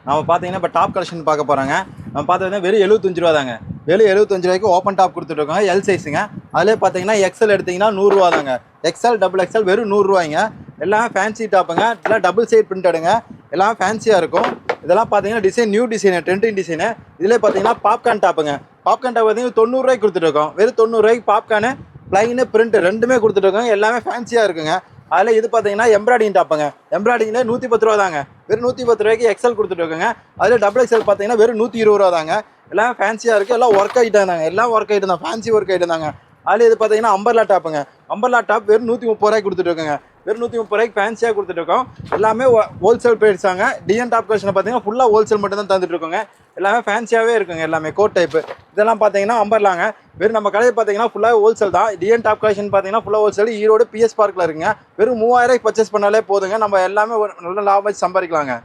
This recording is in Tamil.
நம்ம பார்த்தீங்கன்னா இப்போ டாப் கலெக்ஷன் பார்க்க போகிறாங்க. நம்ம பார்த்தீங்கன்னா வெறும் ரூ. 75 தாங்க. வெறும் ரூ. 75 ஓப்பன் டாப் கொடுத்துட்ருக்கோங்க. எல் சைஸுங்க. அதிலே பார்த்தீங்கன்னா எக்ஸ்எல் எடுத்தீங்கன்னா ரூ. 100 தாங்க. எக்ஸ்எல் டபுள் எக்ஸ்எல் வெறும் ரூ. 100. எல்லாம் ஃபேன்சி டாப்புங்க. இதெல்லாம் டபுள் சைட் பிரிண்டடுங்க. எல்லாம் ஃபேன்சியாக இருக்கும். இதெல்லாம் பார்த்தீங்கன்னா design new design, trending design. இதிலே பார்த்தீங்கன்னா பாப்கார்ன் டாப்புங்க. பாப்கார்ன் டாப் பார்த்தீங்கன்னா ரூ. 90 கொடுத்துட்ருக்கோம். வெறும் ரூ. 90 பாப்கார்னு ப்ளைனு பிரிண்ட் ரெண்டுமே கொடுத்துட்ருக்கோங்க. எல்லாமே ஃபேன்சியாக இருக்குங்க. அதில் இது பார்த்தீங்கன்னா எம்ப்ராய்டிங் டாப்புங்க. எம்ப்ராய்டிங்கில் ரூ. 110 தாங்க. வெறும் ரூ. 110 எக்ஸல் கொடுத்துட்ருக்கோங்க. அதில் டபுள் எக்ஸல் பார்த்தீங்கன்னா வெறும் ரூ. 120 தாங்க. எல்லாம் ஃபேன்சியாக இருக்குது. எல்லாம் ஒர்க் ஐட்டம் தாங்க. எல்லாம் ஒர்க் ஐட்டம் தான். ஃபேன்சி ஒர்க் ஐட்டம் தாங்க. அதில் இது பார்த்தீங்கன்னா அம்பர்லா டாப்புங்க. அம்பர்லா டாப் வெறும் ரூ. 130 கொடுத்துட்ருக்கோங்க. வெறும் ரூ. 130 ஃபேன்சியாக கொடுத்துட்ருக்கோம். எல்லாமே ஹோல்சேல் ப்ரைஸாங்க. டிஎன் டாப் கலெக்ஷன் பார்த்தீங்கன்னா ஃபுல்லாக ஹோல்சேல் மட்டும் தான் தந்துட்டுருக்கோங்க. எல்லாமே ஃபேன்சியாகவே இருக்குங்க. எல்லாமே கோட் டைப்பு இதெல்லாம் பார்த்தீங்கன்னா அம்பர்லாங்க. வெறும் நம்ம கடையை பார்த்தீங்கன்னா ஃபுல்லாக ஹோல்சேல் தான். டிஎன் டாப் கலெக்ஷன் பார்த்தீங்கன்னா ஃபுல்லாக ஹோல்சேல். ஈரோடு பிஎஸ் பார்க்கில் இருக்குங்க. வெறும் 3000 பர்ச்சேஸ் பண்ணாலே போதுங்க. நம்ம எல்லாமே நல்ல லாபம் சம்பாதிக்கலாங்க.